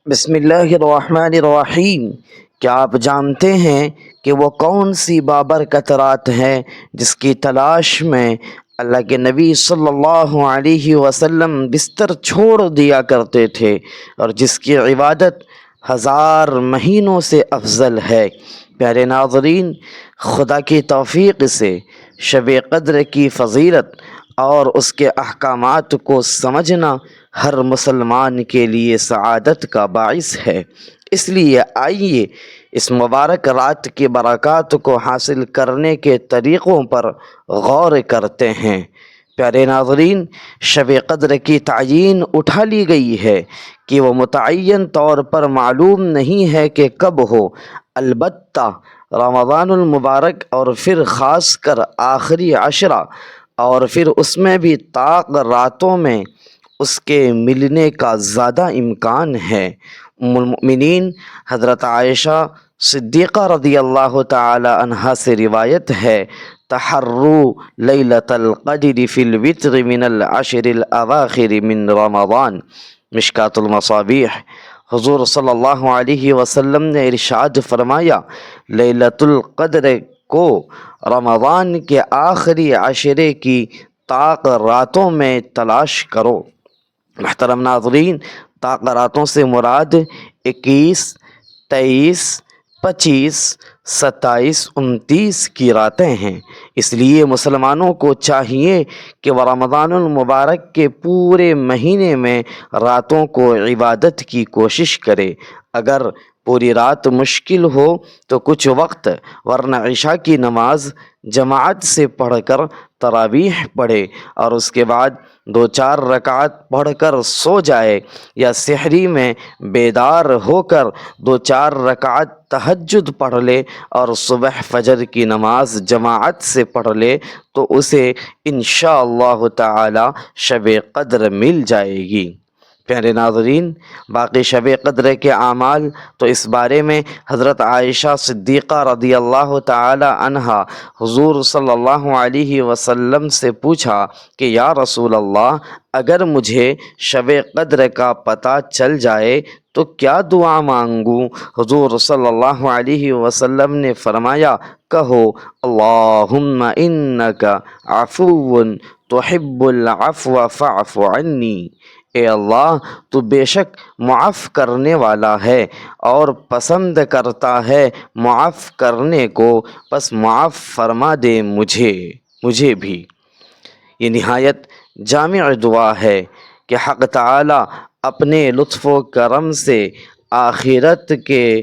بسم اللہ الرحمن الرحیم۔ کیا آپ جانتے ہیں کہ وہ کون سی بابرکت رات ہے جس کی تلاش میں اللہ کے نبی صلی اللہ علیہ وسلم بستر چھوڑ دیا کرتے تھے اور جس کی عبادت 1000 مہینوں سے افضل ہے؟ پیارے ناظرین، خدا کی توفیق سے شب قدر کی فضیلت اور اس کے احکامات کو سمجھنا ہر مسلمان کے لیے سعادت کا باعث ہے۔ اس لیے آئیے اس مبارک رات کی برکات کو حاصل کرنے کے طریقوں پر غور کرتے ہیں۔ پیارے ناظرین، شب قدر کی تعیین اٹھا لی گئی ہے کہ وہ متعین طور پر معلوم نہیں ہے کہ کب ہو، البتہ رمضان المبارک اور پھر خاص کر آخری عشرہ اور پھر اس میں بھی طاق راتوں میں اس کے ملنے کا زیادہ امکان ہے۔ ام المؤمنین حضرت عائشہ صدیقہ رضی اللہ تعالی عنہا سے روایت ہے، تحروا لیلۃ القدر فی الوتر من العشر الاواخر من رمضان، مشکوٰۃ المصابیح۔ حضور صلی اللہ علیہ وسلم نے ارشاد فرمایا، لیلۃ القدر کو رمضان کے آخری عشرے کی طاق راتوں میں تلاش کرو۔ محترم ناظرین، طاق راتوں سے مراد 21، 23، 25، 27، 29 کی راتیں ہیں۔ اس لیے مسلمانوں کو چاہیے کہ وہ رمضان المبارک کے پورے مہینے میں راتوں کو عبادت کی کوشش کرے۔ اگر پوری رات مشکل ہو تو کچھ وقت، ورنہ عشاء کی نماز جماعت سے پڑھ کر تراویح پڑھے اور اس کے بعد 2-4 رکعت پڑھ کر سو جائے، یا سحری میں بیدار ہو کر 2-4 رکعت تہجد پڑھ لے اور صبح فجر کی نماز جماعت سے پڑھ لے تو اسے انشاءاللہ تعالی شب قدر مل جائے گی۔ پیارے ناظرین، باقی شب قدر کے اعمال تو اس بارے میں حضرت عائشہ صدیقہ رضی اللہ تعالی عنہا حضور صلی اللہ علیہ وسلم سے پوچھا کہ یا رسول اللہ، اگر مجھے شب قدر کا پتہ چل جائے تو کیا دعا مانگوں؟ حضور صلی اللہ علیہ وسلم نے فرمایا، کہو اللہم انک عفو تحب العفو فاعف عنی۔ اے اللہ، تو بے شک معاف کرنے والا ہے اور پسند کرتا ہے معاف کرنے کو، پس معاف فرما دے مجھے بھی۔ یہ نہایت جامع دعا ہے کہ حق تعالی اپنے لطف و کرم سے آخرت کے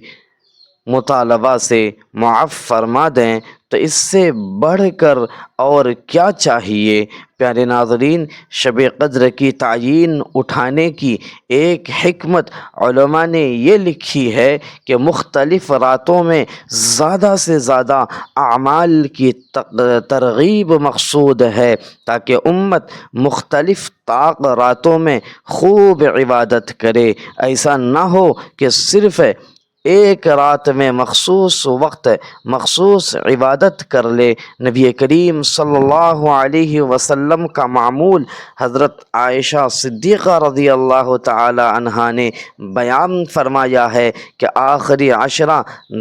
مطالبہ سے معاف فرما دیں تو اس سے بڑھ کر اور کیا چاہیے؟ پیارے ناظرین، شب قدر کی تعیین اٹھانے کی ایک حکمت علماء نے یہ لکھی ہے کہ مختلف راتوں میں زیادہ سے زیادہ اعمال کی ترغیب مقصود ہے تاکہ امت مختلف طاق راتوں میں خوب عبادت کرے۔ ایسا نہ ہو کہ صرف ایک رات میں مخصوص وقت مخصوص عبادت کر لے۔ نبی کریم صلی اللہ علیہ وسلم کا معمول حضرت عائشہ صدیقہ رضی اللہ تعالی عنہا نے بیان فرمایا ہے کہ آخری عشرہ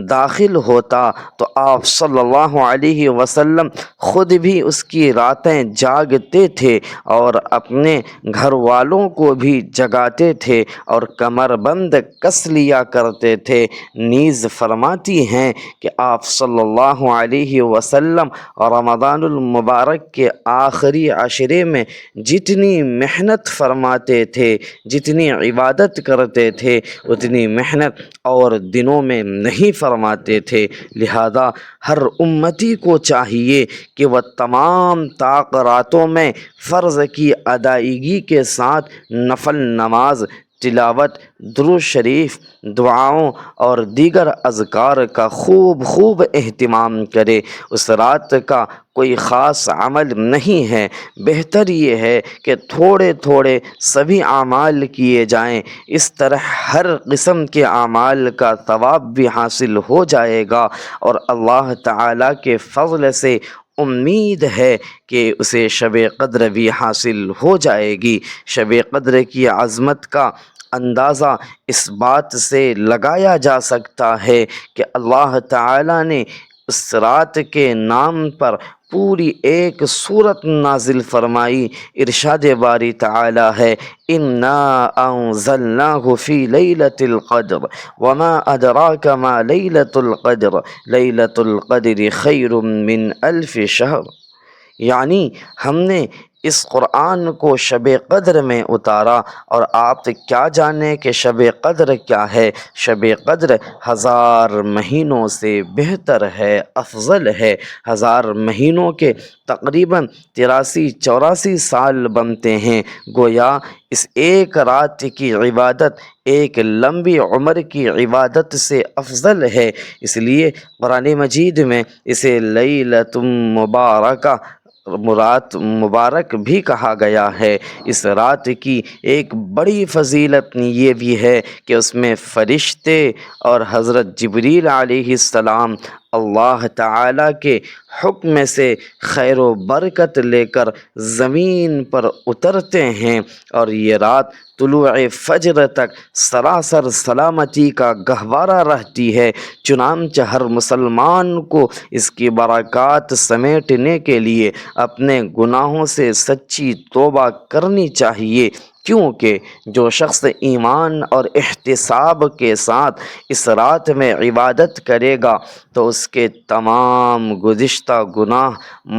داخل ہوتا تو آپ صلی اللہ علیہ وسلم خود بھی اس کی راتیں جاگتے تھے اور اپنے گھر والوں کو بھی جگاتے تھے اور کمر بند کس لیا کرتے تھے۔ نیز فرماتی ہیں کہ آپ صلی اللہ علیہ وسلم رمضان المبارک کے آخری عشرے میں جتنی محنت فرماتے تھے، جتنی عبادت کرتے تھے، اتنی محنت اور دنوں میں نہیں فرماتے تھے۔ لہذا ہر امتی کو چاہیے کہ وہ تمام طاق راتوں میں فرض کی ادائیگی کے ساتھ نفل نماز، تلاوت، درود شریف، دعاؤں اور دیگر اذکار کا خوب اہتمام کرے۔ اس رات کا کوئی خاص عمل نہیں ہے، بہتر یہ ہے کہ تھوڑے سبھی اعمال کیے جائیں۔ اس طرح ہر قسم کے اعمال کا ثواب بھی حاصل ہو جائے گا اور اللہ تعالیٰ کے فضل سے امید ہے کہ اسے شب قدر بھی حاصل ہو جائے گی۔ شب قدر کی عظمت کا اندازہ اس بات سے لگایا جا سکتا ہے کہ اللہ تعالیٰ نے اس رات کے نام پر پوری ایک سورت نازل فرمائی۔ ارشاد باری تعالی ہے انا انزلناہ فی لیلۃ القدر وما ادراک ما لیلۃ القدر لیلۃ القدر خیر من الف شہر، یعنی ہم نے اس قرآن کو شب قدر میں اتارا، اور آپ کیا جانیں کہ شب قدر کیا ہے؟ شب قدر 1000 مہینوں سے بہتر ہے، افضل ہے۔ 1000 مہینوں کے تقریباً 83-84 سال بنتے ہیں۔ گویا اس ایک رات کی عبادت ایک لمبی عمر کی عبادت سے افضل ہے، اس لیے قرآن مجید میں اسے لیلۃ مبارکہ رات مبارک بھی کہا گیا ہے۔ اس رات کی ایک بڑی فضیلت یہ بھی ہے کہ اس میں فرشتے اور حضرت جبریل علیہ السلام اللہ تعالیٰ کے حکم سے خیر و برکت لے کر زمین پر اترتے ہیں، اور یہ رات طلوع فجر تک سراسر سلامتی کا گہوارہ رہتی ہے۔ چنانچہ ہر مسلمان کو اس کی برکات سمیٹنے کے لیے اپنے گناہوں سے سچی توبہ کرنی چاہیے، کیونکہ جو شخص ایمان اور احتساب کے ساتھ اس رات میں عبادت کرے گا تو اس کے تمام گزشتہ گناہ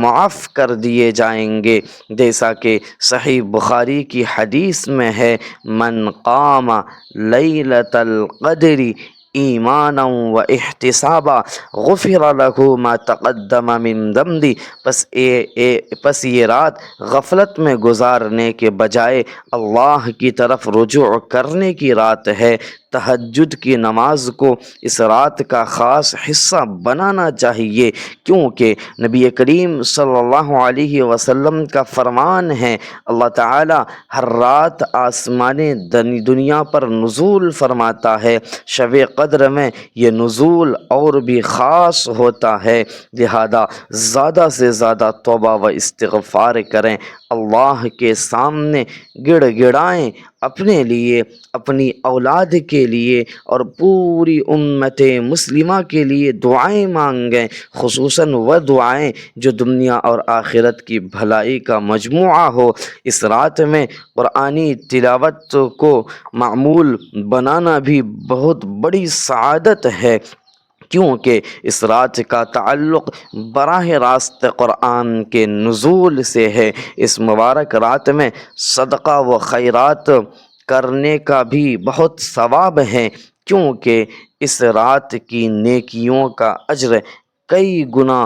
معاف کر دیے جائیں گے، جیسا کہ صحیح بخاری کی حدیث میں ہے من قام لیلۃ القدر ایمانا و احتسابا غفر له ما تقدم من ذنبی، پس یہ رات غفلت میں گزارنے کے بجائے اللہ کی طرف رجوع کرنے کی رات ہے۔ تہجد کی نماز کو اس رات کا خاص حصہ بنانا چاہیے، کیونکہ نبی کریم صلی اللہ علیہ وسلم کا فرمان ہے اللہ تعالی ہر رات آسمان دنیا پر نزول فرماتا ہے، شب قدر میں یہ نزول اور بھی خاص ہوتا ہے، لہذا زیادہ سے زیادہ توبہ و استغفار کریں، اللہ کے سامنے گڑ گڑائیں، اپنے لیے، اپنی اولاد کے لیے اور پوری امت مسلمہ کے لیے دعائیں مانگیں، خصوصاً وہ دعائیں جو دنیا اور آخرت کی بھلائی کا مجموعہ ہو۔ اس رات میں قرآنی تلاوت کو معمول بنانا بھی بہت بڑی سعادت ہے، کیونکہ اس رات کا تعلق براہ راست قرآن کے نزول سے ہے۔ اس مبارک رات میں صدقہ و خیرات کرنے کا بھی بہت ثواب ہے، کیونکہ اس رات کی نیکیوں کا اجر کئی گنا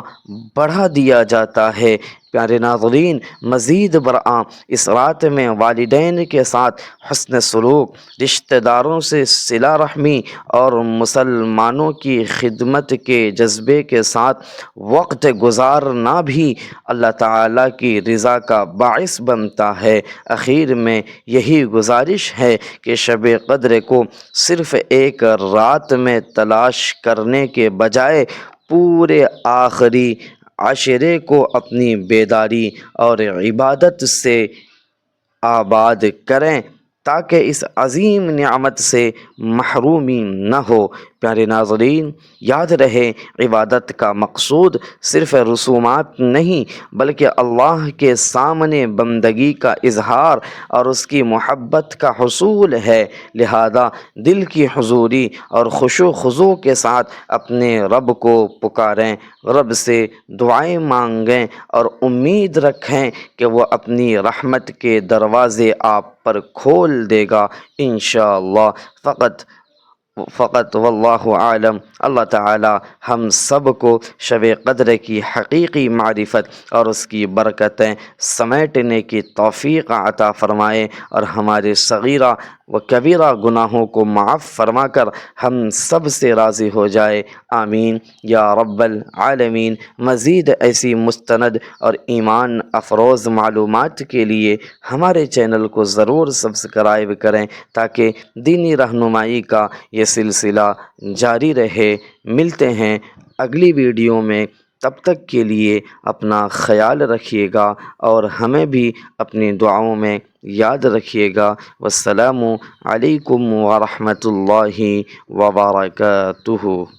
بڑھا دیا جاتا ہے۔ پیارے ناظرین، مزید برآں اس رات میں والدین کے ساتھ حسن سلوک، رشتہ داروں سے صلہ رحمی اور مسلمانوں کی خدمت کے جذبے کے ساتھ وقت گزارنا بھی اللہ تعالیٰ کی رضا کا باعث بنتا ہے۔ اخیر میں یہی گزارش ہے کہ شب قدر کو صرف ایک رات میں تلاش کرنے کے بجائے پورے آخری عشرے کو اپنی بیداری اور عبادت سے آباد کریں تاکہ اس عظیم نعمت سے محرومی نہ ہو۔ پیارے ناظرین، یاد رہے عبادت کا مقصود صرف رسومات نہیں بلکہ اللہ کے سامنے بندگی کا اظہار اور اس کی محبت کا حصول ہے، لہذا دل کی حضوری اور خشوع و خضوع کے ساتھ اپنے رب کو پکاریں، رب سے دعائیں مانگیں اور امید رکھیں کہ وہ اپنی رحمت کے دروازے آپ پر کھول دے گا انشاءاللہ۔ فقط واللہ عالم، اللہ تعالی ہم سب کو شب قدر کی حقیقی معرفت اور اس کی برکتیں سمیٹنے کی توفیق عطا فرمائے، اور ہمارے صغیرہ و کبیرہ گناہوں کو معاف فرما کر ہم سب سے راضی ہو جائے، آمین یا رب العالمین۔ مزید ایسی مستند اور ایمان افروز معلومات کے لیے ہمارے چینل کو ضرور سبسکرائب کریں تاکہ دینی رہنمائی کا یہ سلسلہ جاری رہے۔ ملتے ہیں اگلی ویڈیو میں تب تک کے لیے اپنا خیال رکھیے گا اور ہمیں بھی اپنی دعاؤں میں یاد رکھیے گا۔ والسلام علیکم ورحمۃ اللہ وبرکاتہ۔